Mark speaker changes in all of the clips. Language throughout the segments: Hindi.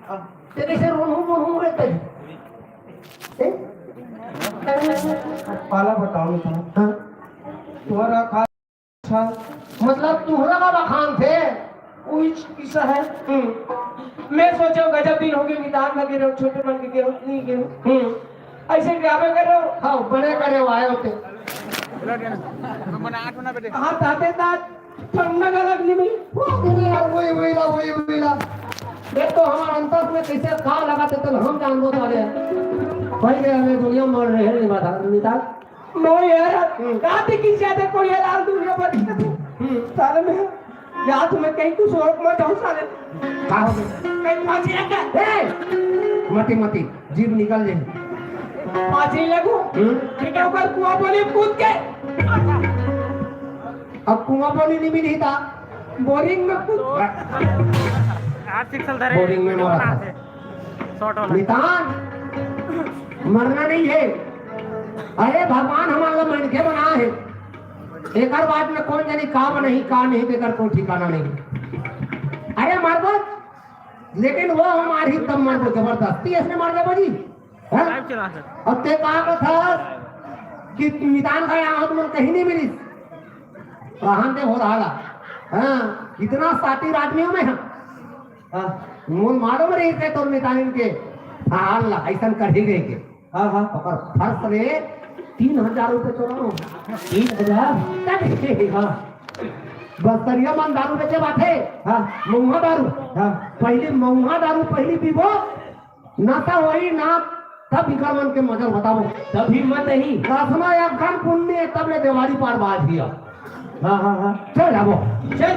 Speaker 1: ते कैसे रोन रहते
Speaker 2: पाला बताओ था तुम्हारा था
Speaker 1: मतलब तुम्हारा का बखान थे
Speaker 2: कोई किस्सा है। मैं सोचा गजब दिन हो गए निदान लगे रहो छोटे बन के गिरो नहीं गिरो ऐसे गावे कर रहो
Speaker 1: हाँ बड़े करे आए होते
Speaker 2: हाँ ताते तात ठंडा गलत नहीं मिली
Speaker 1: वही देख तो हमारे अंतर में कैसे खाव लगाते तो हम जान दो वाले भाई के हमें दुनिया मर रहे हैं नहीं बता निताल
Speaker 2: नो यार रात की ज्यादा कोई यार दुनिया पर साले में या तुम्हें कहीं कुछ और मत जाओ साले
Speaker 1: का हो गया
Speaker 2: कहीं फांसी लगा
Speaker 1: मती जीभ निकल जाए
Speaker 2: फांसी लगो ठीक है ऊपर कुआं बोली कूद के
Speaker 1: अब कुआं पानी नहीं मिली था
Speaker 2: बोरिंग में कूद
Speaker 1: बोरिंग में मरा था नितान मरना नहीं है अरे भगवान हमारा मन के बना है एक हर बात में कौन जानी काम नहीं बेकर कोई ठिकाना नहीं अरे मर दो लेकिन वो हमारी तब मर दो जबरदस्ती इसने मार दे बाजी अब ते कहा था कि निदान का यहाँ तुम कहीं नहीं मिली कहां से हो रहा हाँ इतना साथी आदमियों में मूल मारो में रही थे तो निदान के हाँ ऐसा कर ही गए के हाँ फर्स्ट रे 3,000 रुपए चोरा 3,000 हाँ बस्तरिया मन दारू बेचे बाते हाँ महुआ दारू हाँ पहली पीबो नाता वही ना तब भिखा मन के मजर बताओ तब हिम्मत नहीं प्रार्थना या खान पुण्य तब ले दिवाली पार बाज दिया हाँ चल जाबो चल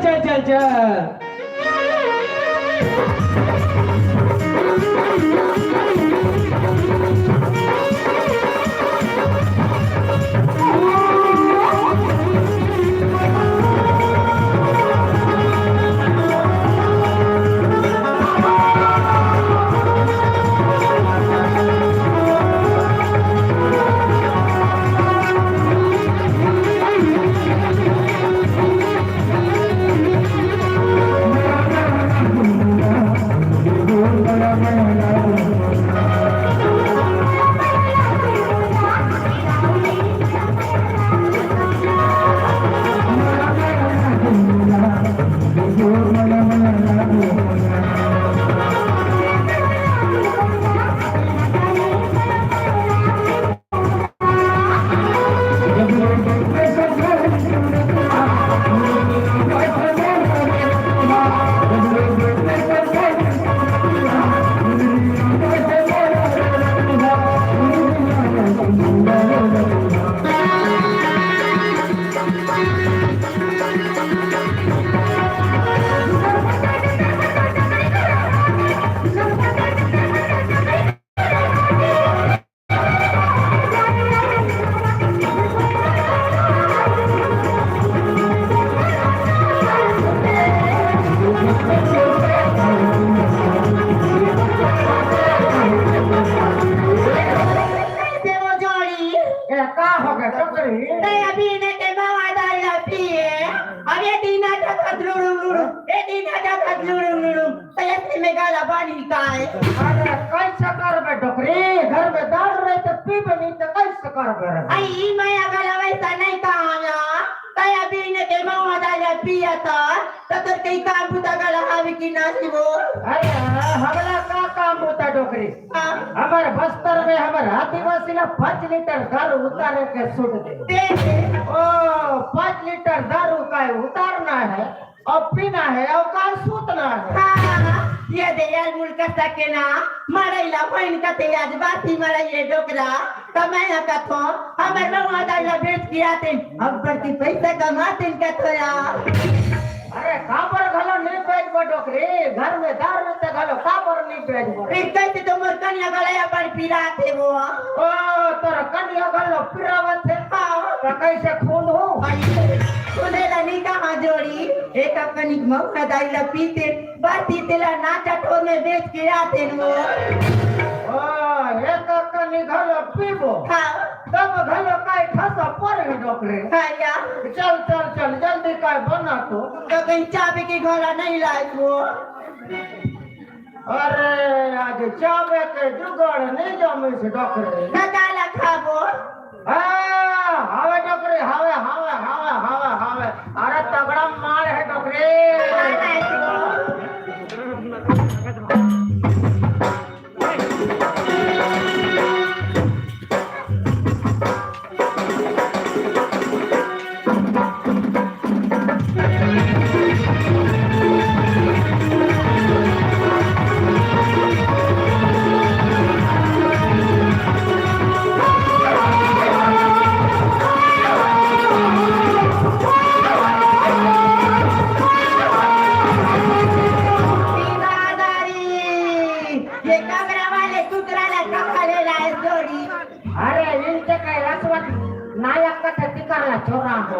Speaker 1: हमारे बस्तर में हमारे आदिवासी ना 5 लीटर दारू उतारे के सुट दे 5 लीटर दारू का उतारना है और पीना है और काल सूतना है
Speaker 3: ये दे यार मुल्क सके ना मारेला फाइन कते आज बाती मारे ये डोकरा कमाई ना कथो हमर नवा दाला बेच किया थे अब पर की पैसा कमाते कथो यार
Speaker 1: अरे काबर घलो नहीं बेच बडोकरे घर में दारू ते घलो काबर नहीं बेच बो
Speaker 3: एक कहते तो मोर कन्या गले पर पिराते वो
Speaker 1: ओ तोर कन्या घलो पिरावत है तो कैसे खून हो
Speaker 3: सुनेला नहीं कहां जोड़ी एक अपनी मौका दाइला पीते बाती तेला नाचा ठो में बेच के आते वो
Speaker 1: एक कन्या घलो पीबो तब घलो काय खसा पर डोकरे
Speaker 3: या
Speaker 1: चल जल्दी काय बना तो
Speaker 3: कहीं चाबी की घोड़ा नहीं लाई वो
Speaker 1: अरे के चावे के जुगाड़ नहीं जमे से डोकरे
Speaker 3: नकाला खाबो
Speaker 1: हावे डोकरे हावे हावे हावे हावे हावे अरे तगड़ा मार है डोकरे
Speaker 3: ये कमरा वाले कुकराला कमाले लाए जोड़ी
Speaker 1: अरे इनसे काय रसवत नायक का ठिकाना छोरा हो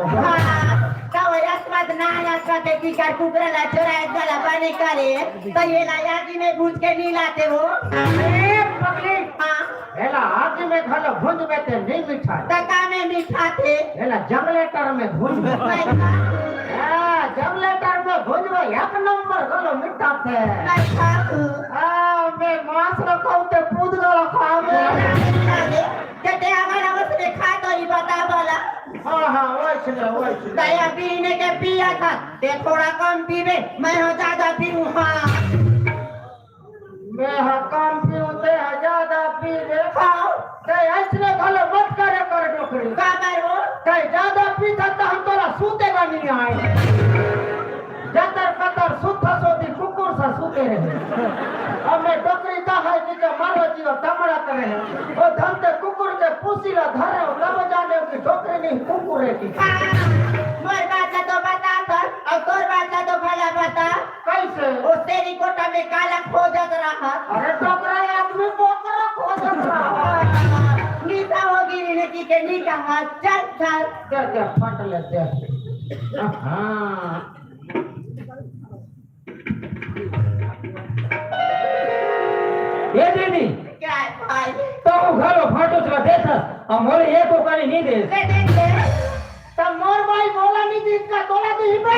Speaker 3: तो यशवंत नायक का टिकार कुकराला चोराए गला बने करे तो ये लायागी में भूज के नहीं लाते हो
Speaker 1: ए पगली
Speaker 3: हाँ
Speaker 1: एला आगे में घलो भुंज में ते नहीं मिठा
Speaker 3: तका में मीठा थे
Speaker 1: एला जंगलेटर में भुंज जंगलेटर में भुंज में एक नंबर घलो मिठा थे मैं मांस रखाऊ ते पूद रखावे
Speaker 3: कहते हमारा उसने खा तो ही बता बोला
Speaker 1: हाँ वैसे
Speaker 3: दया पीने के पिया था ते थोड़ा कम पीवे मैं हो ज्यादा पीऊँ हाँ
Speaker 1: मैं कम पीऊँ ते ज्यादा पी ले
Speaker 3: हाँ
Speaker 1: ते ऐसने घलो मत करे कर डोकरी
Speaker 3: का करो
Speaker 1: ते ज्यादा पी सकता हम तोरा सूतेगा नहीं आए जतर कतर सुथा सोती कुकुर सा सूते रहे अब मैं डोकरी ता है कि मारो जीव तमड़ा करे वो धंते कुकुर के पूसीला धरे लब जाने की डोकरी नहीं कुकुर है की
Speaker 3: मोर बात तो बता कर और तोर बात तो भला बता
Speaker 1: कैसे
Speaker 3: वो तेरी कोटा में काला खोजत रहा
Speaker 1: अरे डोकरा आदमी बोकरा खोजत रहा
Speaker 3: नीता होगी रिनकी के नी कहा चल चल
Speaker 1: दे फट ले दे हाँ
Speaker 2: ये दीदी
Speaker 3: क्या है भाई
Speaker 2: तो घरो फाटो चला देता हम मोरे एक को करी नहीं दे
Speaker 3: दे
Speaker 1: तब मोर भाई बोला नहीं थी इसका तोला दी पे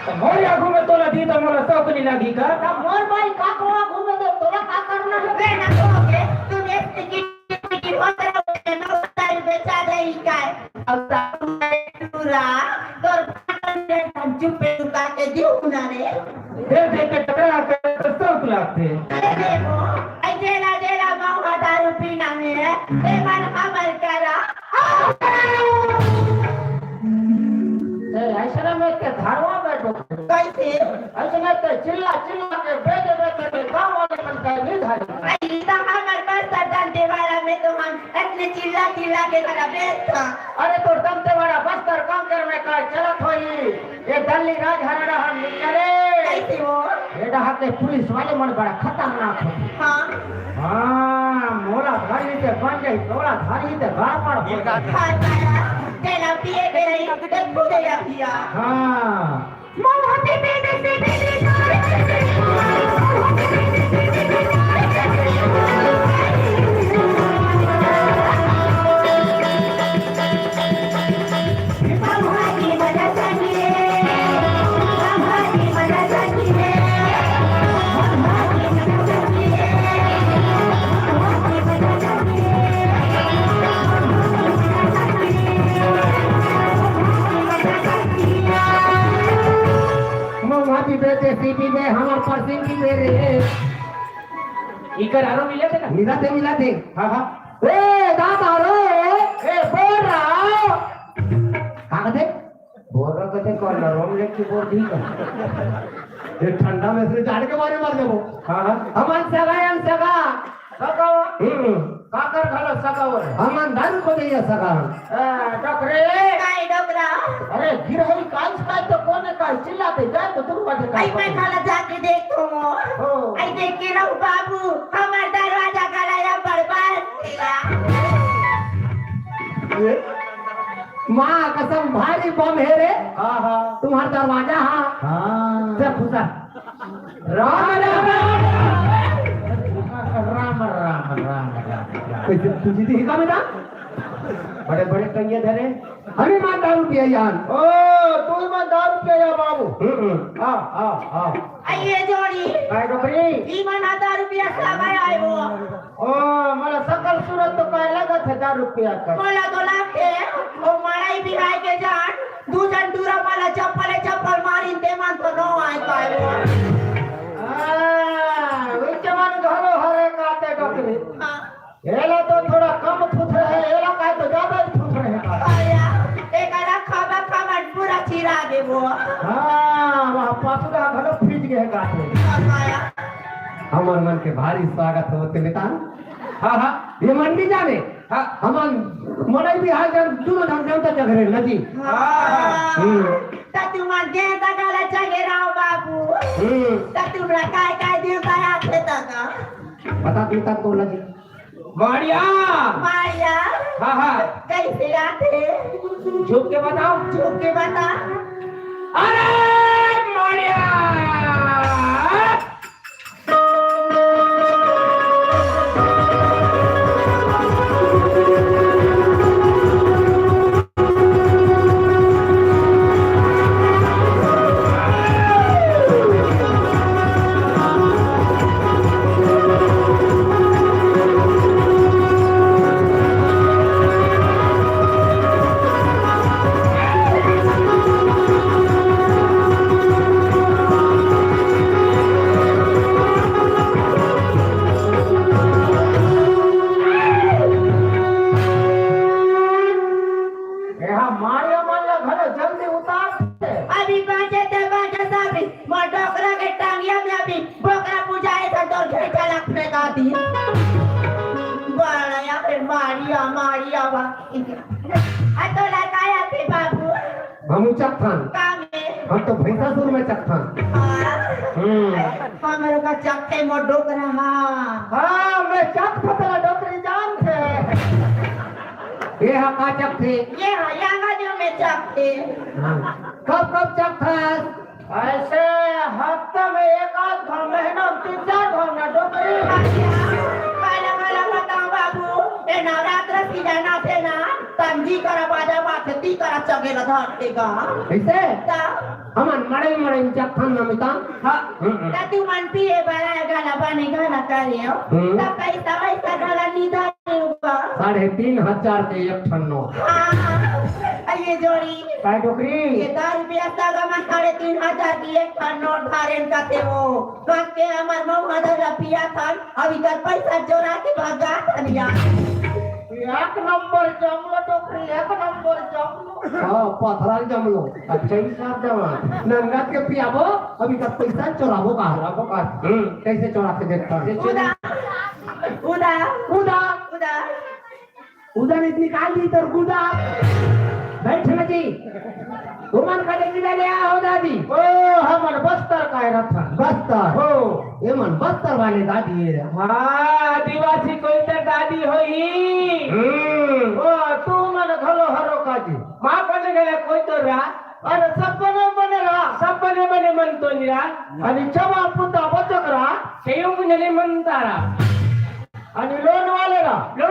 Speaker 2: तो मोरे आगू में तोला दी तो मोला शौक नहीं लगी का
Speaker 1: तब मोर भाई का कोड़ा घूमे दे तोला का करना है
Speaker 3: वे ना कहोगे तुम एक टिकट की होता है नौ साल बेचा दे इसका अब पूरा तोर हम चुपे दुका के दियो ना रे
Speaker 2: दे के टकरा के शौक लगते
Speaker 3: अरे देखो आई जेला माऊ 1000 रुपये ना में ए मन अमल करा
Speaker 1: ऐसा में के धारवा बैठो
Speaker 3: कैसे
Speaker 1: ऐसा ते चिल्ला के बेटे के गांव वाले मन का नहीं धारी
Speaker 3: आई ता हमर बस सरदार देवाला में तो हम इतने चिल्ला के करा बेचता
Speaker 1: अरे तो दमते वाला बस्तर कांकर में का चलत होई ये दिल्ली राज हरियाणा हम निकले
Speaker 3: कैसे हो
Speaker 1: ये डहाते पुलिस वाले मन बड़ा खतरनाक है
Speaker 3: हाँ
Speaker 1: मोला धारी ते बन जाई तोला धारी ते गाड़ पड़ होगा
Speaker 3: तेरा पिए के नहीं ते पूरे या पिया
Speaker 1: हाँ
Speaker 3: मोहते बेटे से
Speaker 1: बेटे सीपी में हमार परसिंग की दे रहे
Speaker 2: इकर आरो मिले थे ना
Speaker 1: मिला थे हाँ ए दादा रे ए बोल रहा कहाँ थे बोल रहा थे कौन रोम लेक की बोल ठीक है ये ठंडा में से झाड़ के मारे मार दे वो हाँ अमन सगा काकर घालो सगावर अमन दारू को दिया सगा डॉक्टरे
Speaker 3: काय डोकरा
Speaker 1: अरे गिरहरी कांच काय तो कोने काय चिल्लाते जाए तो तुम बात
Speaker 3: आई मैं खाला जाके देखो आई देख के रहू बाबू हमार दरवाजा गलाया बर्बाद
Speaker 1: माँ कसम भारी बम है रे तुम्हारा दरवाजा हाँ जब खुदा राम तुझी थी का बेटा बड़े बड़े टंगे धरे हमें मां दारू पिया यार ओ तू मां दारू पिया बाबू आ
Speaker 3: आई ये जोड़ी
Speaker 1: काय डोकरी
Speaker 3: ई मन 1000 रुपया कैसा गया है वो
Speaker 1: ओ मला सकल सूरत तो काय लागत है 10 रुपया का
Speaker 3: मला तो लागते ओ मराई बिहाय के जान दुजन दूरा मला चप्पल मारीन ते मान तो नो आय काय वो
Speaker 1: विचमान घरो हरे काते डोकरी
Speaker 3: हाँ
Speaker 1: एला तो थोड़ा कम थुथरे है एला काय तो ज्यादा ही थुथरे है
Speaker 3: आया एक खाबा पूरा चिरा दे वो
Speaker 1: हां वहां पासुरा घरो फीट गए काते
Speaker 3: आया
Speaker 1: हमर मन के भारी स्वागत होते मितान हाँ हाँ ये मंडी जाने हाँ हमन मड़ई भी हाल जन दोनों ढंग जनता जगरे नदी
Speaker 3: ता तुमान जे तगाला चगे राव बाबू ता तुमरा काय देवता आते तका
Speaker 1: बता देता तो लगी
Speaker 2: मारिया
Speaker 3: माया
Speaker 2: हाँ हाँ
Speaker 3: कैसे आते
Speaker 2: छुप के बताओ
Speaker 3: चुप के बता
Speaker 2: अरे मारिया
Speaker 3: अभी बाजे साबी मोर डोकरा के टांगिया में अभी बोकरा पूजाए था तो घेचा रखने का थी बड़ा या फिर मारिया बा तो लगाया थे बाबू
Speaker 1: हम चक्थन
Speaker 3: कामे
Speaker 1: हम तो भैंसासुर में चक्थन
Speaker 3: हमारे का चक्के मोर डोकरा
Speaker 1: हाँ मैं चक फतला डोकरी जान थे ये हा का चक थे
Speaker 3: ये हयांगा जो में चक्के
Speaker 1: कब चक था ऐसे हफ्ते में एक आध महीना 3-4 घंटा डोकरी
Speaker 3: काला बताओ बाबू ए नवरात्र की जाना थे ना तंजी करा बाजा बाथती करा चगे ना धरतेगा
Speaker 1: ऐसे
Speaker 3: ता
Speaker 1: हमन मड़ई चक्थन नमिता
Speaker 3: हाँ ता तू मन पिए बड़ा गाना बने गाना करियो ता पैसा वैसा गाना निधा देगा
Speaker 1: 3,500 के एक ठन नोट
Speaker 3: हाँ ये जोड़ी
Speaker 1: काय डोकरी
Speaker 3: ये 10 रुपया सागा में 3,500 की एक ठन नोट धारेन करते वो कब के हमार मऊ हदर पिया था अभी तक पैसा जोड़ा के भागा धनिया
Speaker 1: एक नंबर जमलो डोकरी एक नंबर जमलो हां पथराल जमलो अच्छा ही साहब जमा नंगत के पियाबो अभी तक पैसा चोराबो का कैसे चोरा के देखता उदा निकाल दी तो गुदा बैठ लगी तुमन का ले ले आओ दादी ओ हमन बस्तर का रथा बस्तर हो ये मन बस्तर वाले दादी है
Speaker 2: हाँ आदिवासी कोई तो दादी होई
Speaker 1: ओ तू मन घलो हरो काजी
Speaker 2: माँ बने गए कोई तो रा
Speaker 1: अरे सब बने
Speaker 2: मन तो निरा
Speaker 1: आणि चवा पुता बचकरा
Speaker 2: सेयू मुझे मन तारा
Speaker 1: आणि लोन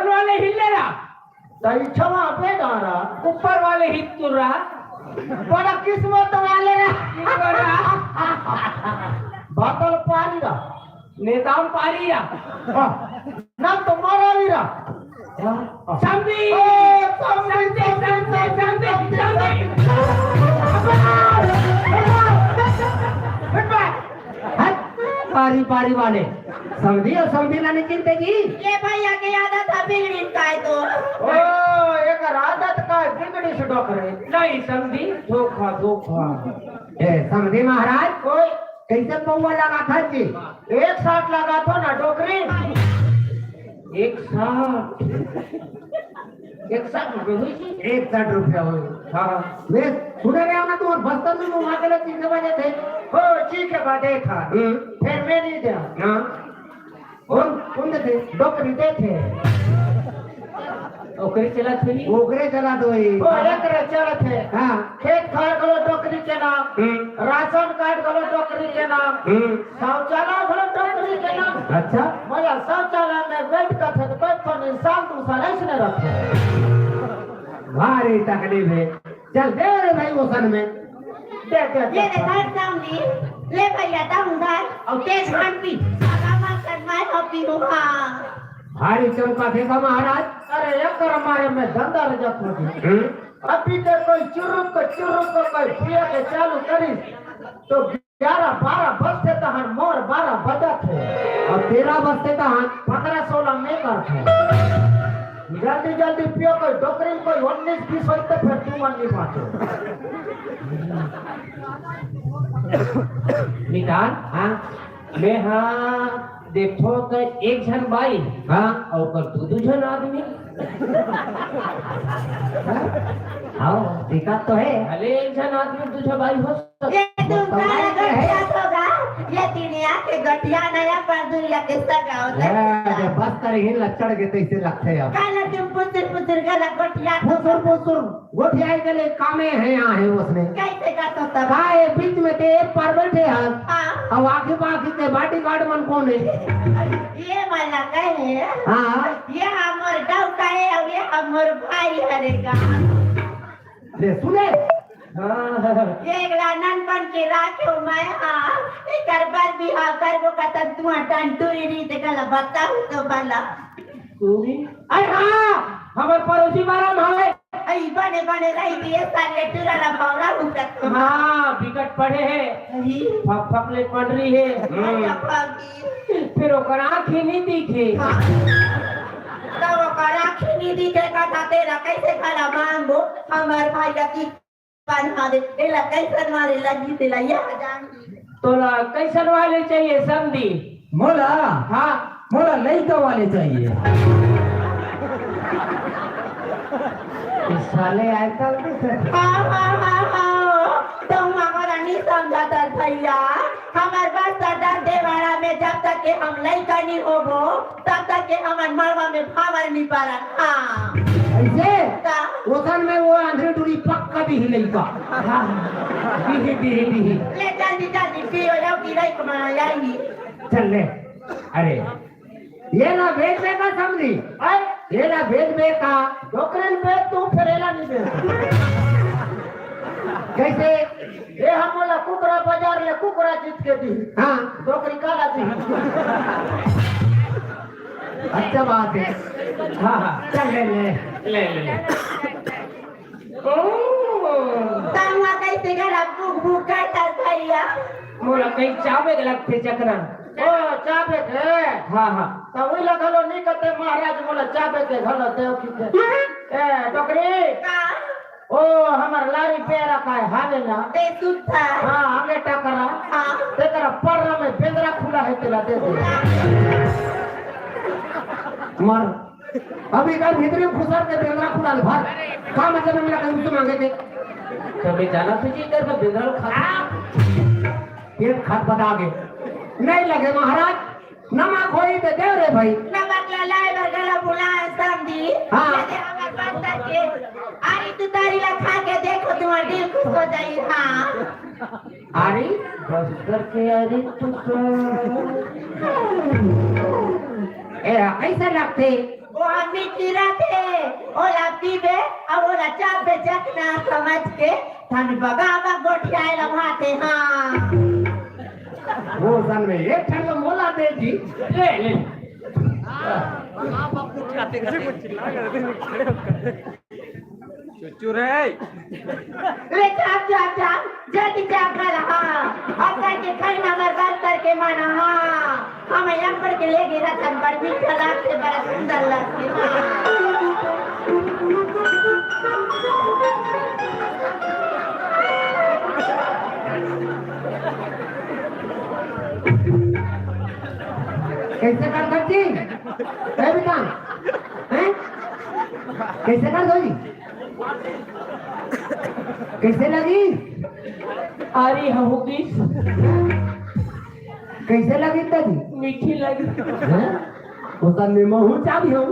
Speaker 1: वाले
Speaker 2: हिले रा
Speaker 1: ताई छवा पेदारा
Speaker 2: ऊपर वाले हितुरा
Speaker 1: बड़ा किस्मत वाले बातल पारीरा
Speaker 2: नेताम पारिया
Speaker 1: ना तो मारावीरा
Speaker 2: समझी
Speaker 1: पारी वाले समझी और समझी लाने चिंता की
Speaker 3: ये भैया की आदत है बिगड़ी का है तो
Speaker 1: ओ एक आदत का बिगड़ी से डोकरे
Speaker 2: नहीं समझी
Speaker 1: धोखा ए समझी महाराज कोई कैसे पौवा लगा था जी 160 लगा था ना डोकरी 61 रुपया हुई हाँ मैं सुने रहे हो ना तुम बस्तर में घुमा के लोग चीखे बजे थे हो चीखे बजे था फिर मैं नहीं दिया हाँ कौन थे डोकरी दे थे
Speaker 2: ओकरे चला थी
Speaker 1: ओकरे चला दो
Speaker 2: ओ एकरे चला थे
Speaker 1: हाँ
Speaker 2: खेत खार गलो डोकरी के नाम राशन कार्ड गलो डोकरी के नाम शौचालय गलो डोकरी के नाम
Speaker 1: अच्छा
Speaker 2: मला शौचालय में बैठ कर थे बचपन इंसान दूसरा ऐसे रखे
Speaker 1: भारी तकलीफ है चल दे रे भाई वो सन में
Speaker 3: ये देखा सामने ले भैया दाऊंगा और तेज घंटी सागा मत कर मैं हॉकी हूँ हाँ
Speaker 1: भारी चमका देखा महाराज।
Speaker 2: अरे एक हमारे में धंधा रजत होगी। अभी के कोई चुरुक को कोई पिया के चालू करी तो 11-12 बजते तहन मोर 12 बजत है
Speaker 1: और 13 बजते कहाँ
Speaker 2: 15-16 में करते जल्दी जल्दी पियो कोई डोकरी कोई 19-20 होते फिर तू मन नहीं पाते
Speaker 1: निदान हाँ
Speaker 2: मैं हाँ देखो तो एक जन बाई
Speaker 1: हाँ
Speaker 2: और पर दो जन आदमी
Speaker 1: हाँ दिक्कत तो है।
Speaker 2: भले एक जन आदमी दूसरा बाई हो
Speaker 3: ये तुम्हारा गठिया होगा ये दुनिया के गठिया नया पर दुनिया के सगा होता है
Speaker 1: बस कर ही लचड़ के तैसे लगते हैं।
Speaker 3: काला तुम पुत्र गला गठिया
Speaker 1: फुसुर गोठिया के लिए कामे हैं यहाँ है उसने
Speaker 3: कैसे का तो तब
Speaker 1: काहे बीच में ते पर बैठे हैं
Speaker 3: हाँ
Speaker 1: अब आगे बाकी के बॉडीगार्ड मन कौन है?
Speaker 3: ये वाला कहे
Speaker 1: हाँ
Speaker 3: ये हमारे गाँव का है और ये हमारे भाई हरेगा
Speaker 1: ले सुने
Speaker 3: ये नन बन के राखो मैं हाँ एक बार भी हाँ करबो का तंतुआ टंटूरी नहीं ते कला बताऊं तो भला
Speaker 2: तू भी अरे हाँ हमारे पड़ोसी मारा भाई
Speaker 3: आई बने बने रही थी ये साले टुराला भावरा हुआ
Speaker 2: हाँ विकट पड़े है फकले पड़ रही है फिर ओकर आँख ही नहीं दिखे
Speaker 3: तब ओकर आँख ही नहीं दिखेगा था तेरा कैसे खाना मांगो हमारे भाई का की पानी दे एला कैसे मारे लगी तेला यह जानी
Speaker 2: तोला कैसन वाले चाहिए समझी
Speaker 1: मोला
Speaker 2: हाँ
Speaker 1: मोला लड़का वाले चाहिए।
Speaker 2: इस साले आजकल
Speaker 3: तुम हमारा नहीं समझा था भैया हमारे पास सरदार देवाड़ा में जब तक के हम लड़का नहीं होगो तब तक के हमारे मरवा में भावर नहीं पड़ा हाँ
Speaker 1: ऐसे
Speaker 3: का
Speaker 1: ओसन में वो आंधरी टूरी पक्का भी लड़का बिही
Speaker 3: ले जल्दी जल्दी पियो जाओ की रही कमाना जाएगी
Speaker 1: चल ले। अरे ये ना भेज दे का समझी ये ना भेज दे का
Speaker 2: डोकरन पे तू फिरेला नहीं दे
Speaker 1: कैसे
Speaker 2: ये हम बोला कुकरा बाजार ले कुकरा जीत के दी
Speaker 1: हाँ
Speaker 2: डोकरी काला दी
Speaker 1: अच्छा बात है।
Speaker 2: हाँ हाँ
Speaker 1: चल ले
Speaker 2: ले
Speaker 3: तंगा कैसे गला भूख भूख करता भैया
Speaker 2: मोला कहीं चावे के लगते चक्रन ओ चावे के हाँ हाँ तो वही लगलो नहीं करते महाराज मोला चावे के घलो देव की ए डोकरी
Speaker 3: का
Speaker 2: ओ हमार लारी पेरा का है हाले ना
Speaker 3: ते सुता
Speaker 2: हाँ हमें टकरा
Speaker 3: हाँ
Speaker 2: तेरा पर्रा में बेंद्रा खुला है तेरा दे दे
Speaker 1: मर अभी का भीतरी फुसर के बेंगरा खुला ले भाग का मतलब मेरा कहीं से मांगे थे
Speaker 2: कभी जाना तुझे इधर का बेंद्रा खा
Speaker 1: पेट खाट बता के नहीं लगे महाराज नमक होई तो दे रे भाई
Speaker 3: नमक लाए बरगला बुलाए समझी
Speaker 1: हाँ।
Speaker 3: यदि हमारे पास तक के अरे तू तारी ला खा के देखो तुम्हारा दिल खुश हो जाए हाँ
Speaker 1: अरे
Speaker 2: बस करके अरे तू
Speaker 1: ए कैसे लगते
Speaker 3: वो हम मीठी रहते ओला पीबे और ओला चापे चखना समझ के थाने बगावा गोठिया लभाते हाँ
Speaker 1: वो सन में एक ठन मोला दे जी
Speaker 2: ले ले
Speaker 3: ले चाप जल्दी चाप वाला हाँ अब करके खाना बर्बाद करके माना हाँ हमें यहाँ पर के ले गए रतन पर मीठा लगते बड़ा सुंदर लगते
Speaker 1: कैसे कर सकती है बेटा हैं कैसे कर दोगी कैसे लगी
Speaker 2: अरे होगी
Speaker 1: कैसे लगी तभी
Speaker 2: मीठी लगी
Speaker 1: वो तो निमहू चाबी हो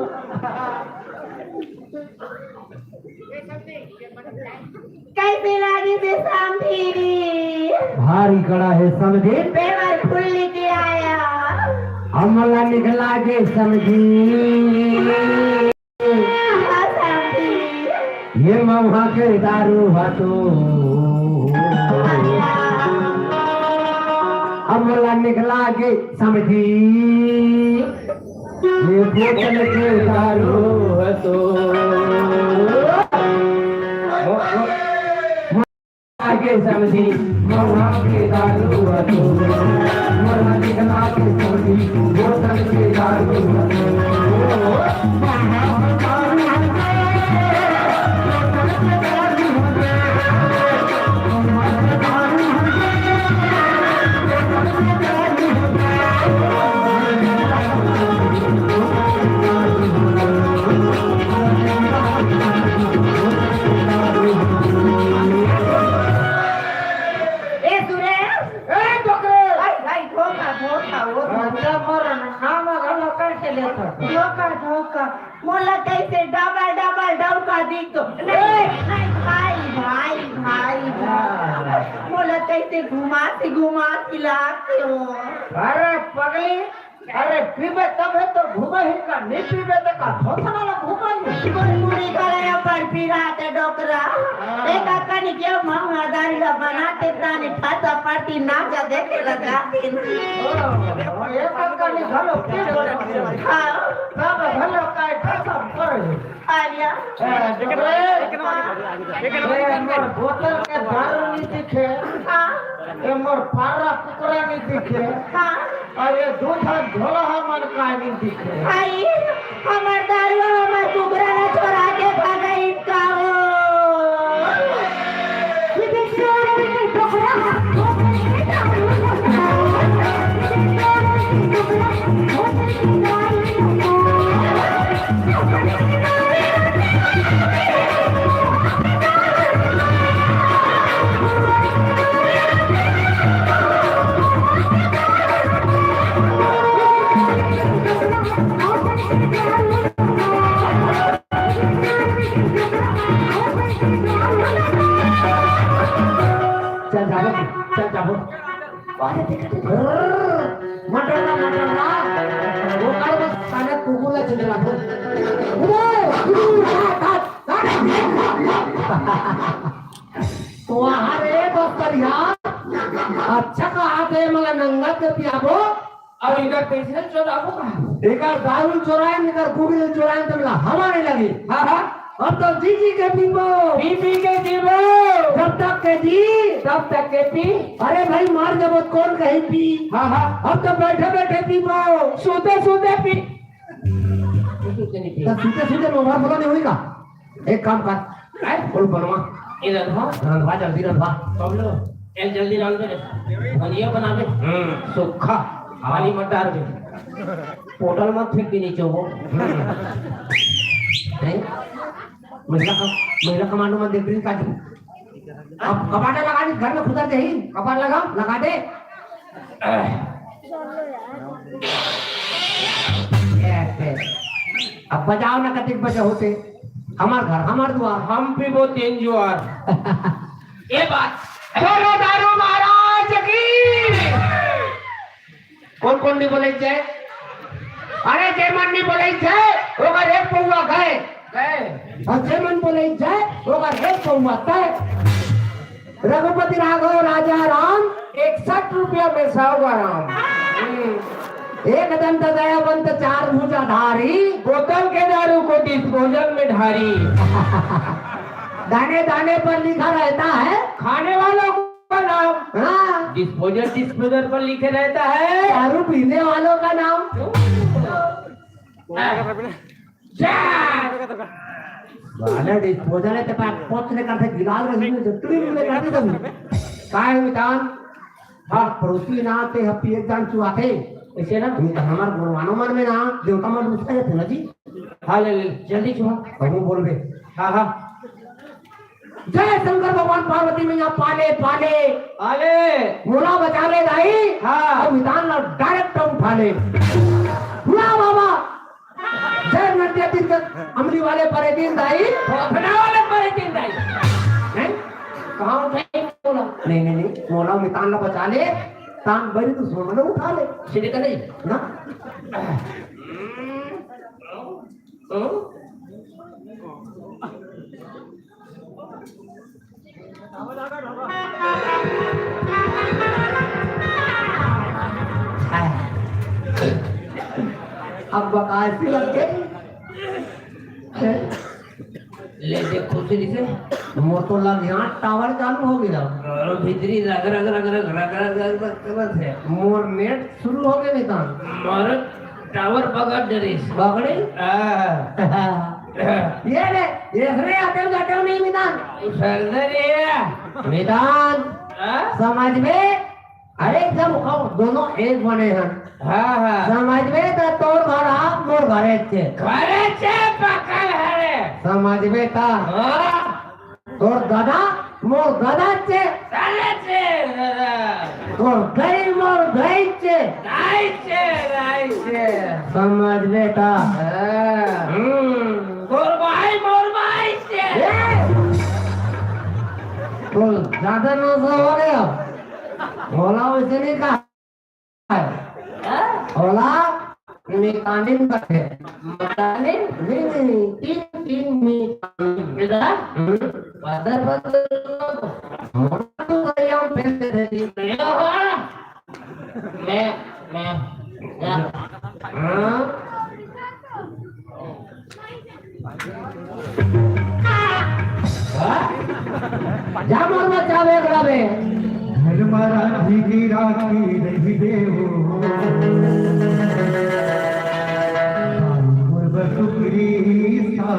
Speaker 3: कैसे लगी बेसाम धीरी
Speaker 1: भारी कड़ा है समझे
Speaker 3: पेवर फुल लेके आया
Speaker 1: अमला निकला के समझी ये महुआ के दारू हाथो अमला निकला के समझी बोतल के दारू હતો आगे समझी मौला के दारू હતો मौला दिखला के समझी बोतल के दारू
Speaker 3: मोला कैसे डबल डबल डौका दिखो नहीं भाई भाई भाई मोला कैसे घुमा खिलाते हो
Speaker 2: अरे पगली अरे पीबे तब है तो घूमे ही का नहीं पीबे तो का थोड़ा वाला घूमा नहीं
Speaker 3: पूरी करे पर पिराते डोकरा एक कनी के मामा दारी ला बनाते ताने खाता पार्टी नाचा देखे लगाते
Speaker 2: ये कनी घलो के
Speaker 3: हां
Speaker 2: सब घलो काय ठसा करे
Speaker 3: आलिया
Speaker 2: मोर बोतल के दारू नहीं दिखे
Speaker 3: हां
Speaker 2: ये मोर पारा कुकरा नहीं दिखे
Speaker 3: हां
Speaker 2: और ये दूध झोला मन का नहीं दिखे
Speaker 3: भाई हमार दारू हमार कुकरा ना छोड़ा के भागई का हो
Speaker 1: चल जाओ मटरला वो कर बस खाने कुकुला चला दो तो अरे बस यार अच्छा कहा थे मगर नंगा के पियाबो और इधर पैसे चोराबो का इधर दारू चोराए इधर कुकुल चोराए तो मिला हमारे लगी हाँ हाँ अब तो जी के पीबो पी के जीवो जब तक के जी तब तक के पी अरे भाई मार जब कौन कहीं पी हाँ हाँ अब तो बैठे बैठे पीबो सोते सोते पी सोते मोबाइल बोला नहीं होगा एक काम कर बोल बनवा इधर रंधवा जल्दी रंधवा सब लो एक जल्दी रंध दे बनिया बना दे सूखा खाली मत डाल दे पोटल मत फेंक के नीचे वो महिला कमांडो में देख रही काटी अब कपाटे लगा दे घर में खुदा दे ही कपाट लगा दे अब बजाओ ना कतिक बजे होते हमार घर हमार द्वार हम भी वो तीन जुआर ये बात बोलो दारू महाराज की कौन कौन नहीं बोले जाए अरे जयमन नहीं बोले जाए ओकर एक पौवा गए और जयमन बोले जाए ओकर एक पौवा तय रघुपति राघव राजा राम 61 रुपया में 100 ग्राम एक दंत दयावंत 4 भुजाधारी बोतल के दारू को डिस्पोजल में ढारी दाने दाने पर लिखा रहता है खाने वालों का नाम हाँ डिस्पोजल पर लिखे रहता है दारू पीने वालों का नाम वाला डिस्पोजल है तो पोतने करते गिलाल रही है जट्टी में करते तभी काय मितान हाँ पड़ोसी ना ते हप्पी एक जान चुआते ऐसे ना हमार गुणवानों मन में ना देवता मन पूछते थे ना जी हाँ ले जल्दी चुआ कहूँ बोल बे हाँ हाँ जय शंकर भगवान पार्वती में यहाँ पाले पाले आले मोला बचा ले दाई हाँ और मितान ना डायरेक्ट उठा ले हुआ बाबा जय नृत्य दिन अमली वाले परे दिन दाई फना वाले परे दिन दाई हैं कहाँ उठाई मोला नहीं मोला मितान ना बचा ले तान बड़ी तो सोना उठा ले सीधे कर ना अब बकाए से लग गए
Speaker 4: ले दे खुसरी से
Speaker 1: मोर तो लग यहाँ टावर चालू हो गया
Speaker 4: और भीतरी रग रग रग रग रग रग रग रग है
Speaker 1: मोर नेट शुरू हो गए निकाल
Speaker 4: मोर टावर पकड़ डरीस
Speaker 1: बगड़ी ये ले देखने आते हो जाते हो नहीं मैदान
Speaker 4: सरदरी
Speaker 1: मैदान समझ में अरे जब दोनों एक बने हैं
Speaker 4: हाँ हाँ
Speaker 1: समझ में तो तोर घर आप मोर घरे छे
Speaker 4: घरे छे पकड़ हरे
Speaker 1: समझ में था
Speaker 4: हाँ
Speaker 1: तोर दादा मोर दादा छे
Speaker 4: साले छे
Speaker 1: तोर गई मोर गई छे
Speaker 4: राई छे
Speaker 1: समझ में था
Speaker 4: मोर भाई छे
Speaker 1: तो ज्यादा न हो गया होला वैसे नहीं कहा होला निकालिन करते
Speaker 4: मतालिन
Speaker 1: नहीं तीन तीन निकालिन
Speaker 4: इधर बदल
Speaker 1: तो गया फिर से दे
Speaker 4: मैं
Speaker 1: जा मोर बच्चा बेगड़ावे
Speaker 2: घर मारा भीगी राखी रही देवो बसुकरी सा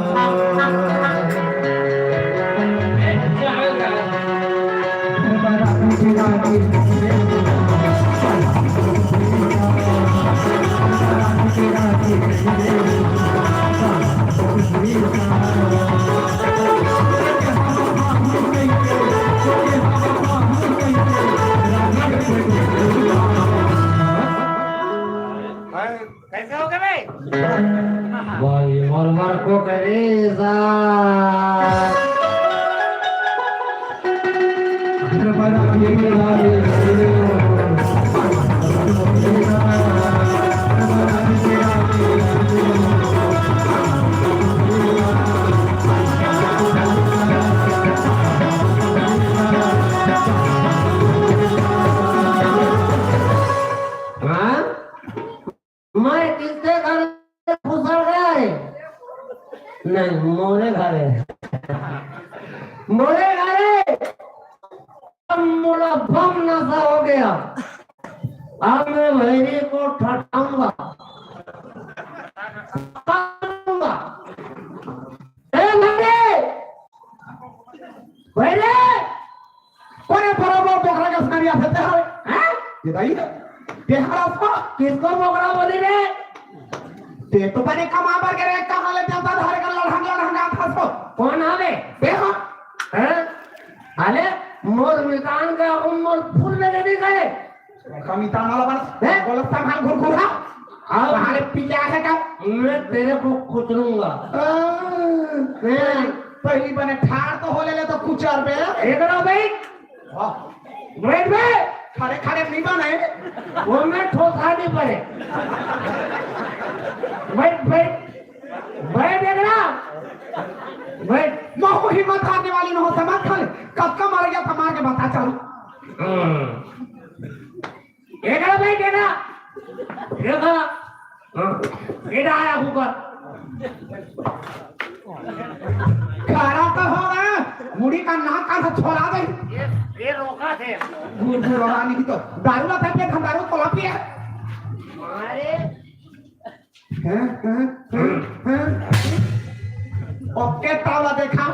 Speaker 2: घर मारा भीगी राखी
Speaker 4: कैसे हो गए भाई
Speaker 1: भाई मर को करेगा
Speaker 2: घर मारा भीगी राखी
Speaker 1: मैं किसके घर घुसल गया है नहीं मोरे घरे मोरे घरे मोरा बम नशा हो गया अब मैं भैरी को ठटाऊंगा भैरे
Speaker 2: कोने बराबर बोकरा का सुनारिया फेंकते हैं ये दाई बेहारा उसको
Speaker 1: किसको मोगरा बोली रे
Speaker 2: ते तो पने कमा पर के रे कहां ले जाता धारे का लड़हंगा था सो
Speaker 1: कौन आवे
Speaker 2: बेहा
Speaker 1: हैं अरे मोर मितान का उम्र फूल में नहीं गए
Speaker 2: कमिता नाला बन
Speaker 1: हैं?
Speaker 2: गोलक संभाल घुरघुरा
Speaker 1: अब
Speaker 2: हमारे पीछे है का
Speaker 1: मैं तेरे को कुचलूंगा
Speaker 2: पहली बने ठाड़ तो हो ले तो कुछ और बे
Speaker 1: एकरा बैठ
Speaker 2: वाह
Speaker 1: बैठ बे
Speaker 2: खड़े खड़े नहीं बने
Speaker 1: वो मैं ठोसा नहीं पड़े बैठ बैठ बैठ एकरा बैठ
Speaker 2: महू हिम्मत हारने वाली न हो समझ खा कब का मार गया था मार के बता चलो
Speaker 1: एकरा बैठ एकरा एकरा एड़ा आया ऊपर
Speaker 2: खड़ा तो हो गया मुड़ी का नाक का से छोड़ा दे
Speaker 1: ये रोका थे
Speaker 2: गुरगुरा नहीं तो दारू ला था हम दारू तो लापी है
Speaker 1: अरे
Speaker 2: ओके तावला देखा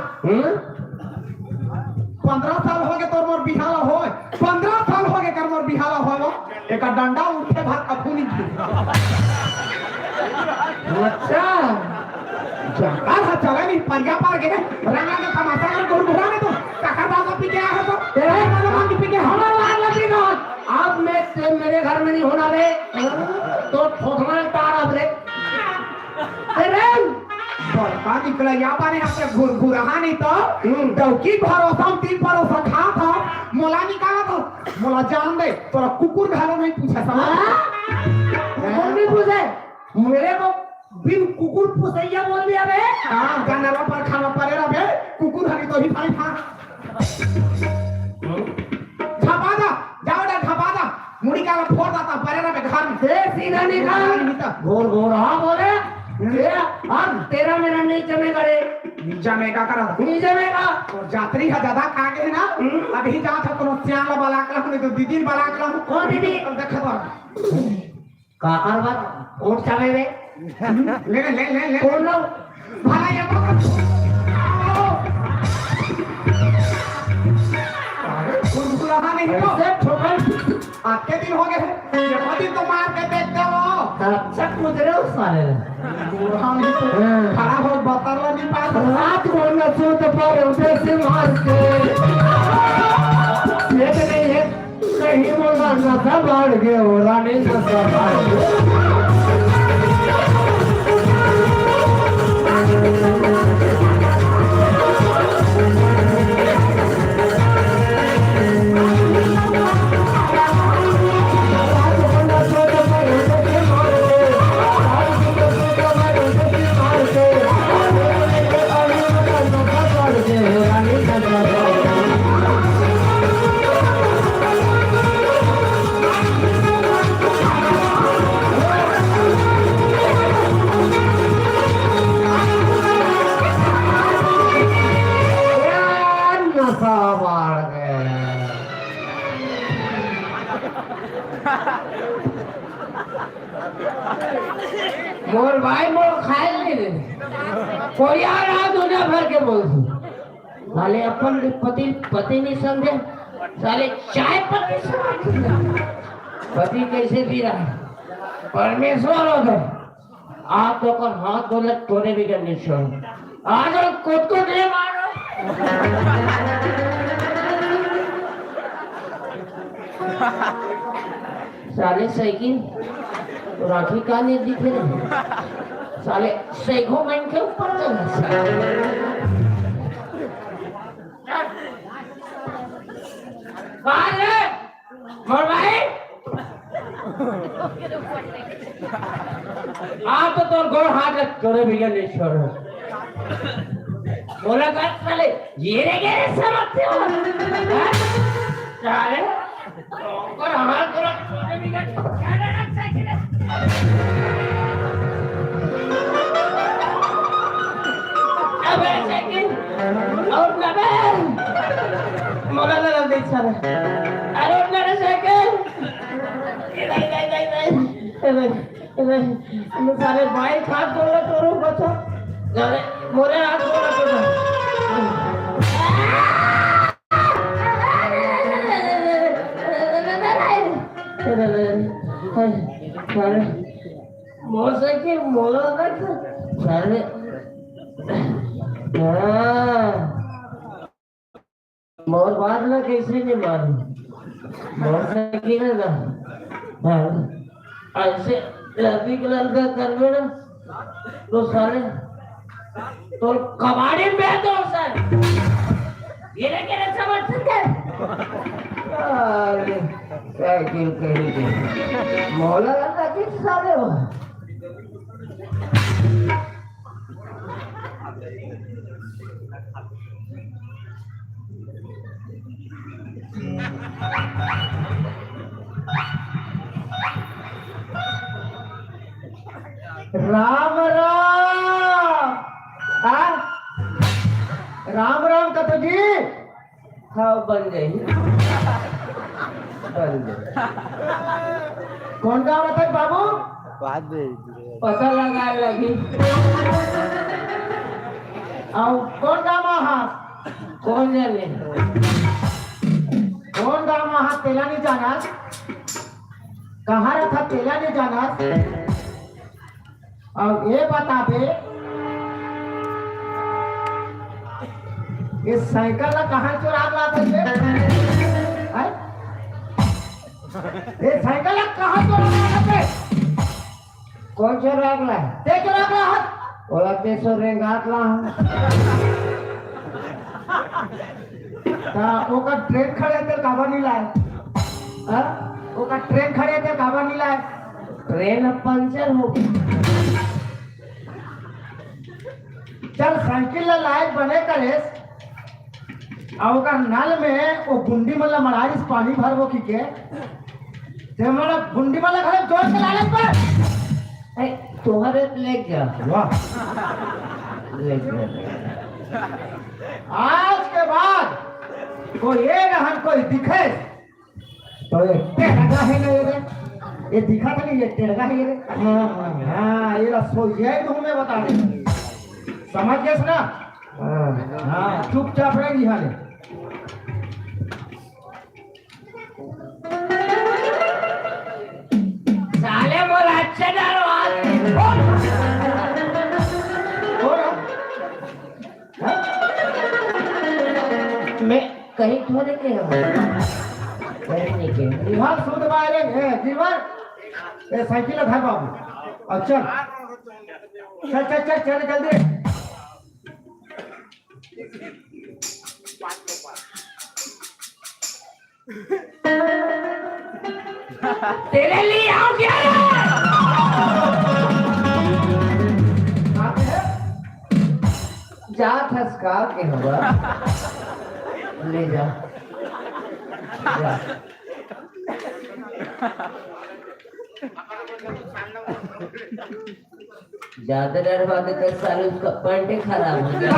Speaker 2: 15 साल हो गए तोर मोर बिहाला हो 15 साल हो गए कर मोर बिहाला हो एक डंडा उठे भात अफूनी
Speaker 1: अच्छा
Speaker 2: जंगल है चले नहीं परिया पार गए रंगा के तमाशा कर गुरगुरा में तो काका दादा पी के आया तो तेरे वाला मान पी के हवा मार लगी ना
Speaker 1: अब मैं मेरे घर में नहीं होना रे तो ठोकना तार अब रे अरे
Speaker 2: बड़का निकला या बाने आपके गुरगुरा नहीं तो डौकी भरोसा 3 भरोसा खा था मोला निकाला था मोला जान दे तोरा कुकुर घालो नहीं पूछा समझ
Speaker 1: कौन भी पूछे मेरे को बिन कुकुर पुसैया बोल दिया बे
Speaker 2: हां जानवर पर खाना पड़ेगा बे कुकुर हनी तो ही फाई खा छपा दा जाओ दा छपा दा मुड़ी का फोड़ देता परेरा पे घर में
Speaker 1: दे सीधा निकाल घोर घोर हाँ बोले ये अब तेरा मेरा नहीं जमेगा रे
Speaker 2: जमेगा करा
Speaker 1: नहीं जमेगा
Speaker 2: तो जात्री का ज्यादा कागे है ना अभी जात है कोनो श्याम वाला कला नहीं तो दीदी वाला कला
Speaker 1: कौन दीदी
Speaker 2: अब देख तो
Speaker 1: काकर बात उठ जावे रे
Speaker 2: ले
Speaker 1: कौन लो
Speaker 2: भला ये तो कुरकुरा नहीं तो
Speaker 1: से ठोकर
Speaker 2: आपके दिन हो गए ये दिन तो मार के देख दो
Speaker 1: तब तक मुझे उस साले
Speaker 2: हम तो खड़ा हो बतरवा नहीं पास
Speaker 1: रात को न सोत पर उसे से मार के ये नहीं है कहीं मोला न सब बढ़ गए हो रानी न सब बढ़ गए मोर भाई मोर खाए नहीं दे कोई आ रहा दुनिया भर के बोल साले अपन पति नहीं समझे साले चाय पत्ती समझ पति कैसे पी रहा है परमेश्वर हो गए आप तो कर हाथ धोले तोड़े भी करने छोड़ आज और खुद को नहीं मारो साले साइकिल राखी का नहीं दिखे साले सैखों मन के ऊपर मोर भाई आप तो गोड़ हाथ तोड़े भी नहीं छोड़ो बोला कर साले ये समझते हो साले और हमारा पूरा तोड़े भी और नबेल मोला ना देख सारे अरे मेरे साइकिल इधर सारे भाई खाद बोला तोरो बच्चा अरे मोरे हाथ बोला तो मोटरसाइकिल मोला देख सारे मोर बात ना कैसे नहीं मारू मोटरसाइकिल है ना ऐसे ट्रैफिक लड़का करवे ना तो साले तो कबाड़ी में दो सर गिरे समझ सके साइकिल कहीं मोला लगा किस साले हो राम राम
Speaker 2: राम राम कतो जी
Speaker 1: हाँ बन गई
Speaker 2: कौन काम है बाबू
Speaker 1: पता लगा लगी
Speaker 2: कौन काम है
Speaker 1: कौन जाने
Speaker 2: कौन काम है तेला नहीं जाना कहाँ रखा तेला नहीं जाना और ये बता दे ये साइकिल ला कहाँ चुरा लाते ये साइकिल ला कहाँ चुरा लाते
Speaker 1: कौन सा रागला
Speaker 2: ते चुरा ला
Speaker 1: बोला ते सो रेंगात ला
Speaker 2: ता ओका ट्रेन खड़े थे काबा नहीं लाए हाँ ओका ट्रेन खड़े थे काबा नहीं लाए
Speaker 1: ट्रेन पंचर हो गई
Speaker 2: चल साइकिल ला लायक बने करे और नल में वो गुंडी मतलब मरारिस पानी भर वो की के ते मला गुंडी मला घरात जोर के लालच पर
Speaker 4: ए तोहरे लेक जा
Speaker 2: वाह
Speaker 4: लेक जा
Speaker 2: आज के बाद कोई ये रहन कोई दिखे तो ये टेढ़ा है ना ये दिखा था नहीं ये टेढ़ा है ये हाँ ये सो ये तो मैं बता दे समझ गए ना हाँ चुपचाप रह यहाँ ले
Speaker 4: साले मोर अच्छे डालो मैं कहीं थोड़े के कहीं नहीं के
Speaker 2: दीवार शुद्ध बाहर है दीवार ये साइकिल है बाबू अब चल चल चल चल चल जल्दी
Speaker 4: तेरे लिए आओ क्या जा खसका के होगा ले जा जा ज्यादा डरवाते तो साले उसका पैंट खराब हो गया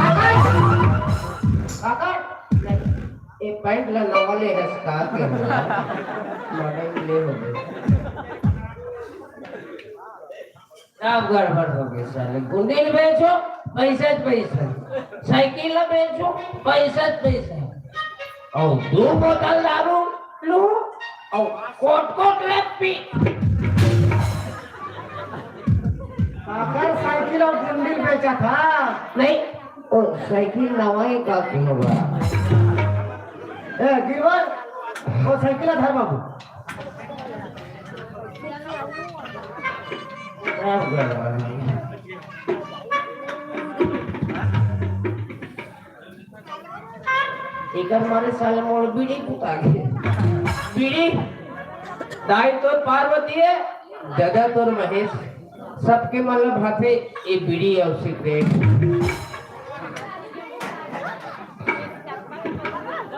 Speaker 2: काका
Speaker 4: ये पैंट लगावले है स्का के होगा मॉडल ले हो गए सब गड़बड़ हो गई साले गुंडील बेचो पैसा साइकिल बेचो पैसा और 2 बोतल दारू लो और कोट ले पी
Speaker 2: काका साइकिल और गुंडील बेचा था
Speaker 4: नहीं ओ साइकिल नवाई का की होगा
Speaker 2: ए गिरवर वो साइकिल है बाबू
Speaker 4: सब गड़बड़ है इकर मारे साले मोड़ बीड़ी पुता गए बीड़ी दाई तोर पार्वती है दादा तोर महेश सबके मतलब हाथे ये बीड़ी और सिगरेट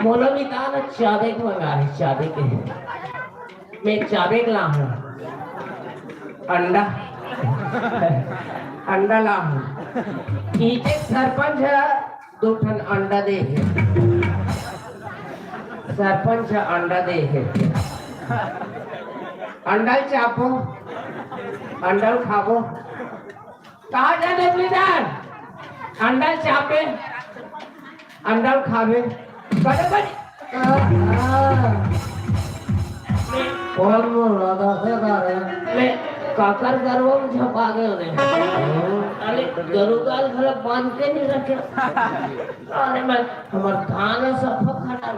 Speaker 4: मौलवी दान चाबे को मंगा है चाबे के मैं चाबे ला हूँ अंडा अंडा ला हूँ नीचे सरपंच है 2 ठन अंडा दे है सरपंच अंडा दे है अंडा चापो अंडा खाबो कहा जाने प्लीदार अंडा चापे अंडा खावे बड़े
Speaker 2: कौन बोल रहा था से दारे
Speaker 4: मैं काकर गरवा में झपा गए उन्हें अरे गरुगाल घर बांध के नहीं रखे अरे मैं हमार थाना सब खड़ा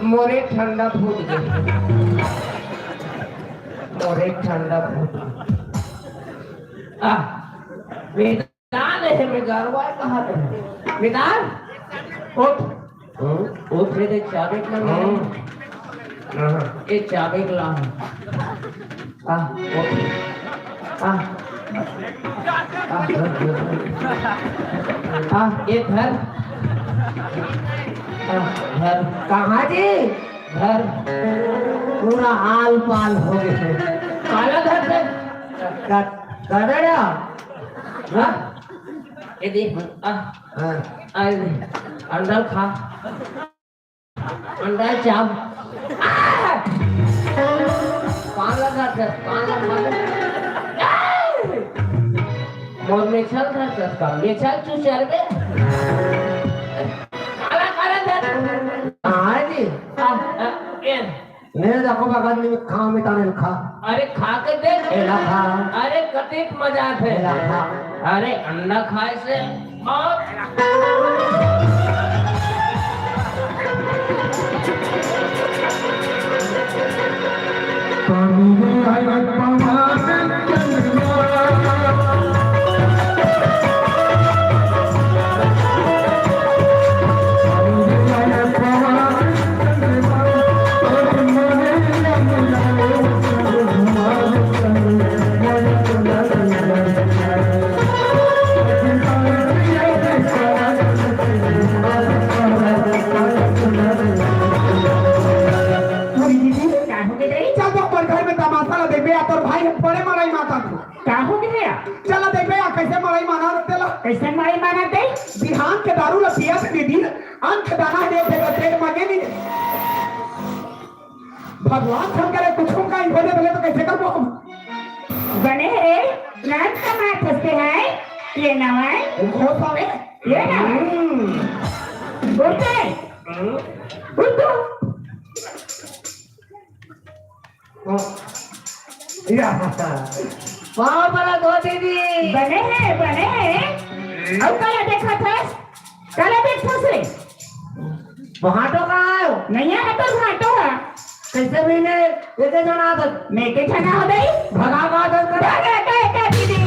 Speaker 4: मोरे ठंडा फूट गई मोरे ठंडा फूट मैदान है मैं गरवा कहाँ पे मैदान उठ रे चाबी ना ये चाबी ला ये घर घर
Speaker 1: कहाँ जी
Speaker 4: घर
Speaker 1: पूरा आल पाल हो गए
Speaker 4: काला घर से
Speaker 1: करेड़ा
Speaker 4: हाँ ये देख अंडा खा अंडा चाप पान लगा मोर में चल था सस्ता ये चल तू चल बे काला काला दे
Speaker 1: हाँ जी मेरे देखो बगल में खाओ में ताने खा
Speaker 4: अरे खा के देख
Speaker 1: एला खा
Speaker 4: अरे कतिक मजाक है
Speaker 1: एला खा
Speaker 4: अरे अंडा खाए से
Speaker 1: दारू ला पिया से दीदी अंत दाना दे थे पेट मांगे नहीं भगवान हम करे कुछ का ही होने बोले तो कैसे करबो हम
Speaker 3: बने रे नाच का माथ हंसते हैं ये नवाई
Speaker 1: हो साले
Speaker 3: ये नवाई उठते उठो
Speaker 1: या
Speaker 2: वहाँ बड़ा दो दीदी
Speaker 3: बने हैं अब कल देखा था कल देखा से
Speaker 2: वहाँ तो कहाँ है
Speaker 3: नहीं है तो घाटो है
Speaker 2: कैसे महीने ये जाना आदत
Speaker 3: मैं के छना हो गई
Speaker 2: भगा का आदत कर
Speaker 3: भगा का दीदी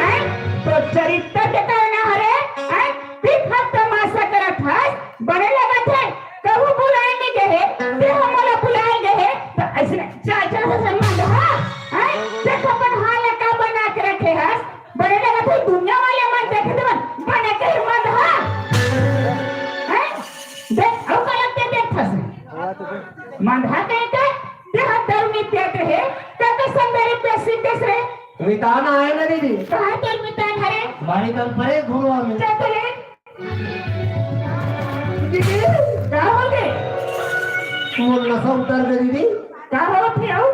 Speaker 3: हैं तो चरित्र के करना हरे हैं फिर खत तमाशा करत है बड़े लगा थे कहू बुलाएंगे गए फिर हम वाला बुलाएंगे है तो ऐसे चाचा से सम्मान है हैं देख अपन हाल का बना के रखे है बड़े लगा थे दुनिया वाले मन देखे तो बने के मत है देख अब लगते देख फंसे मंधा कहते तेरा धर्मी त्याग है कहते संदर्भ पे सिद्धेश रे
Speaker 2: मितान आए ना दीदी
Speaker 3: कहाँ तेरे मितान हरे
Speaker 2: बाड़ी कल परे घूमवा में
Speaker 3: चलते रे दीदी क्या हो गए
Speaker 2: मोर नशा उतर गई दीदी
Speaker 3: क्या हो थे आओ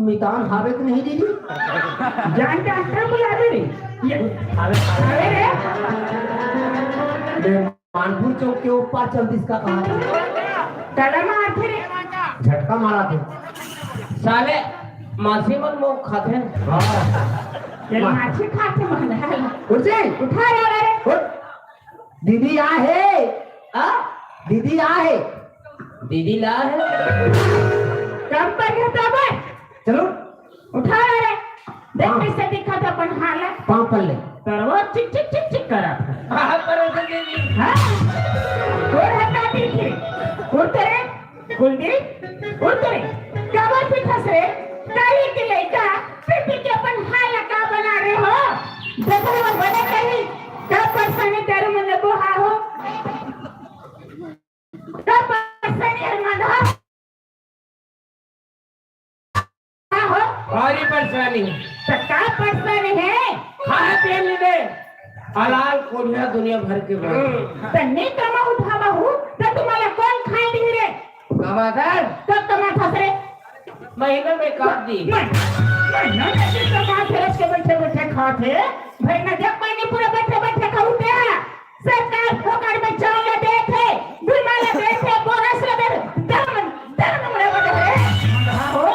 Speaker 2: मितान हावे तो नहीं दीदी
Speaker 3: जान का अंतर बुला दे रे ये अरे रे
Speaker 2: मानपुर चौक के ऊपर चल जिसका कहा
Speaker 3: कलम मारते रे
Speaker 2: झटका मारा थे
Speaker 4: साले मासी मन मुंह खाते हैं
Speaker 3: ये माछी खाते मन है
Speaker 2: उठ जा
Speaker 3: उठा रे
Speaker 2: उठ दीदी आ है
Speaker 4: आ
Speaker 2: दीदी आ है
Speaker 4: दीदी ला है
Speaker 3: कम पर घेता बे
Speaker 2: चलो
Speaker 3: उठा रे देख कैसे दिखा था अपन हालत
Speaker 2: पांव पर ले
Speaker 3: तरवा चिक चिक चिक चिक करा
Speaker 4: कहाँ पर हो दीदी
Speaker 3: हाँ और हटा दी थी उड़ते रे कुलदीप उड़ते रे कबर पे फंस रे काली के लड़का पिटी के अपन हाल का बना रहे हो देखो वो बने कहीं कब परसाने तेरे मन में बोहा हो कब परसाने हर मन हो
Speaker 4: भारी परेशानी
Speaker 3: तो क्या परेशानी है
Speaker 4: खाए पिए दे हलाल कोढ़िया दुनिया भर के बाद
Speaker 3: तन्ने कमा उठावा हूँ तो तुम्हारा कौन खाए दी रे
Speaker 4: कमादार
Speaker 3: कब कमा फंस रे
Speaker 4: महीने में काट दी
Speaker 3: मैं ना कैसे कमा फेरस के बैठे बैठे खाते भाई ना जब मैंने पूरे बैठे बैठे खाऊते हैं सरकार ठोकर में चावल दे थे गुलमाला दे थे बोनस दे दम दम मरे बड़े हो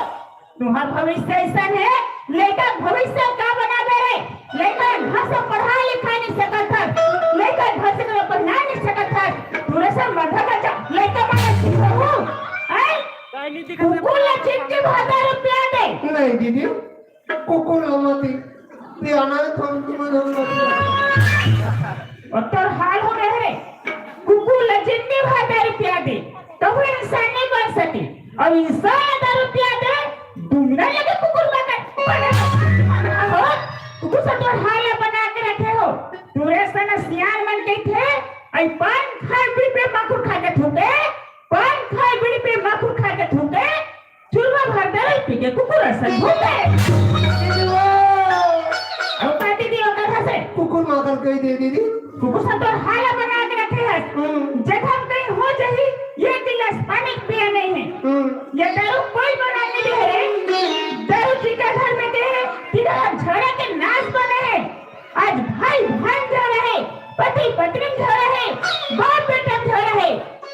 Speaker 3: तुम्हारा भविष्य ऐसा है लेकर भविष्य का बना दे रे लेकर घर से पढ़ा लिखा नहीं सकता था लेकर घर से पढ़ना नहीं सकता था पूरे से मध्य का लेकर मैं सीखा हूँ कुकुल चिट्ठी 1000 रुपया दे
Speaker 2: नहीं दीदी कुकुर मती पियाना थम तुम
Speaker 3: और तो हाल हो रहे रे कुकुल चिट्ठी 1000 रुपया दे तो वो इंसान नहीं बन सके और इंसान 1000 रुपया दे दुनिया लगे कुकुर बना हो कुकुर से तो हाल बना के रखे हो पूरे सन सियान मन के थे आई पान खाए बीड़ी पे मकुर खा के ठुके पान खाए बीड़ी पे मकुर खा के ठुके चूरमा भर दे पी के कुकुर असन भूखे अब पार्टी दी होकर से
Speaker 2: कुकुर माकर कही दे दीदी
Speaker 3: कुकुर से तो हाल बना के रखे हैं जब हम कहीं हो जाए ये गिलास पानी पिया नहीं है ये दारू कोई बना नहीं दे रहे दारू जी का घर में दे किधर झगड़ा के नाच बने हैं आज भाई भाई झड़ रहे पति पत्नी झड़ रहे बाप बेटा झड़ रहे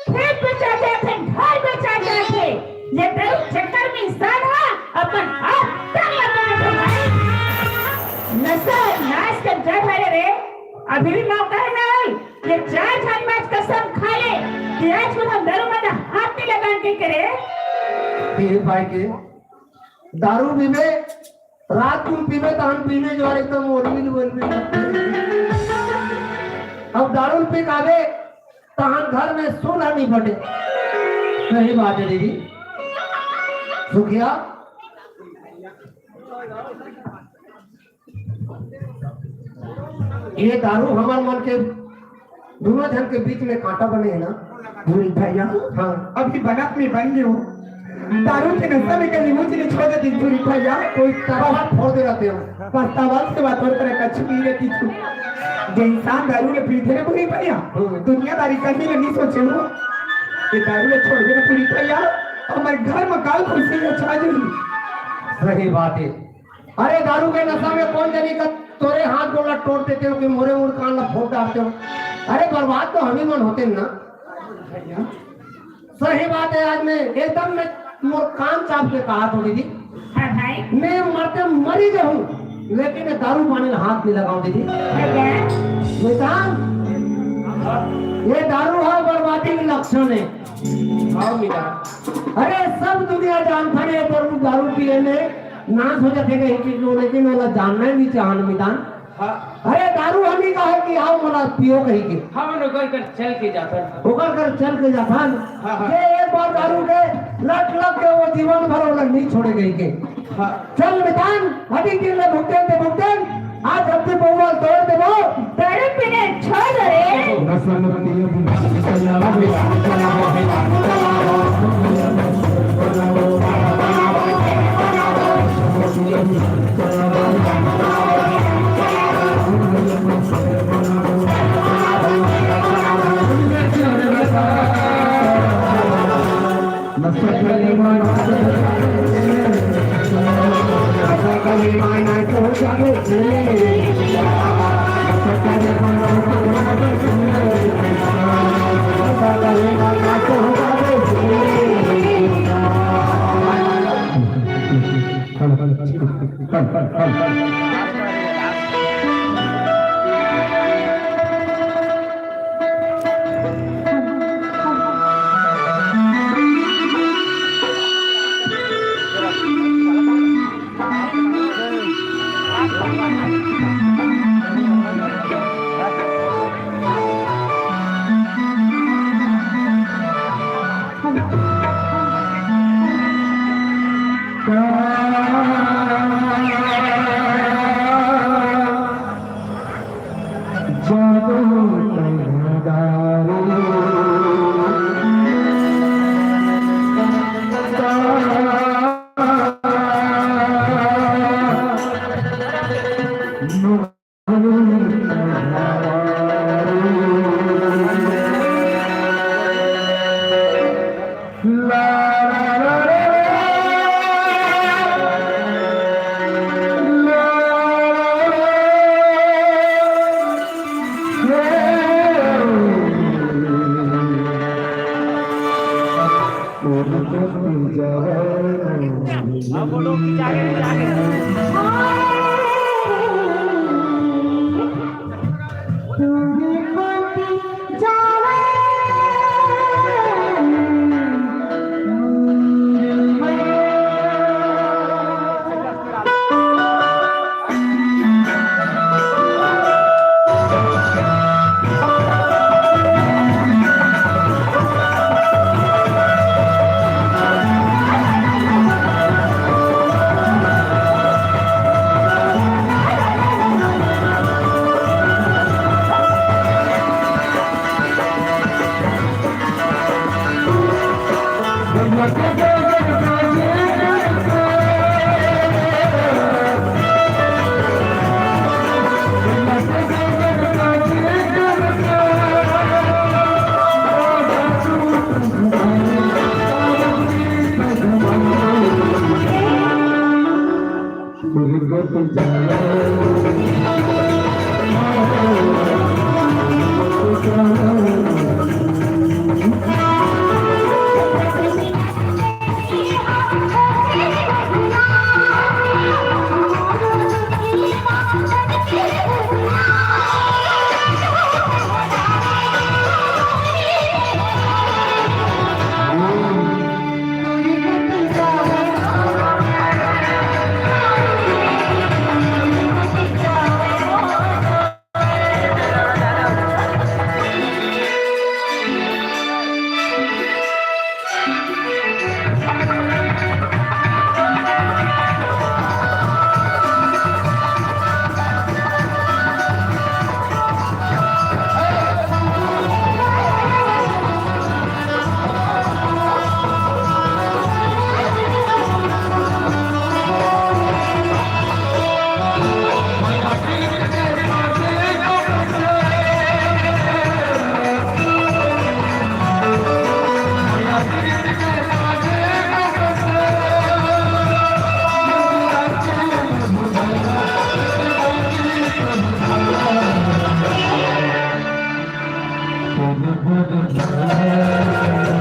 Speaker 3: खेत बेचा जाते घर बेचा जाते ये दारू चक्कर में इंसान है अपन आप तक लगा है नशा नाच कर जा रहे रे अभी भी मौका है ना ये 4 छान मैच कसम खा ले कि आज को हम दारू में हाथ नहीं लगा के करे
Speaker 2: फिर भाई के दारू पीवे रात को पीवे तो हम पीने जो एकदम मोरमिल बोलबे अब दारू पी कावे तो हम घर में सोना नहीं बटे सही बात है दीदी सुखिया ये दारू हमारे मन के दोनों जन के बीच में कांटा बने है ना
Speaker 1: भूल भैया
Speaker 2: हाँ
Speaker 1: अभी बनत में बन गए हो दारू के नशा में कहीं मुझे नहीं छोड़ देती भूल भैया
Speaker 2: कोई तवा फोड़ दे रहते हो
Speaker 1: पस्तावाल से बात और करे कछ पी लेती थी जो इंसान दारू ने पीते ने पूरी पाया दुनियादारी करने में नहीं सोचे हो ये दारू ने छोड़ के पूरी पाया हमारे घर में काल खुशी है छा जाएगी सही बात है अरे दारू के नशा में कौन जाने का तोरे हाथ गोला तोड़ देते हो कि मोरे मुड़ कान ला फोड़ डालते हो अरे बर्बाद तो हम ही मन होते ना सही बात है आज मैं एकदम मैं मोर कान चाप के कहा तो दीदी
Speaker 3: हाँ भाई
Speaker 1: मैं मरते मरी जाऊं लेकिन ये दारू पानी में हाथ नहीं लगाऊं दीदी निशान ये दारू है बर्बादी के लक्षण है अरे सब दुनिया जानता है पर दारू पिए में नाश हो जाते हैं चीज लेकिन वाला जानना ही नहीं चाहन मिदान अरे दारू हमी का है कि आओ मला पियो कहीं के
Speaker 4: हम नौकर कर चल के जाता
Speaker 1: होकर कर चल के जाता ये एक बार दारू के लट लग के वो जीवन भर वो नहीं छोड़े गई के चल मिदान हटी दिन में भुगते आज अपने बहुवाल तोड़ दे वो
Speaker 3: दारू पीने छोड़ रे
Speaker 1: Thank you.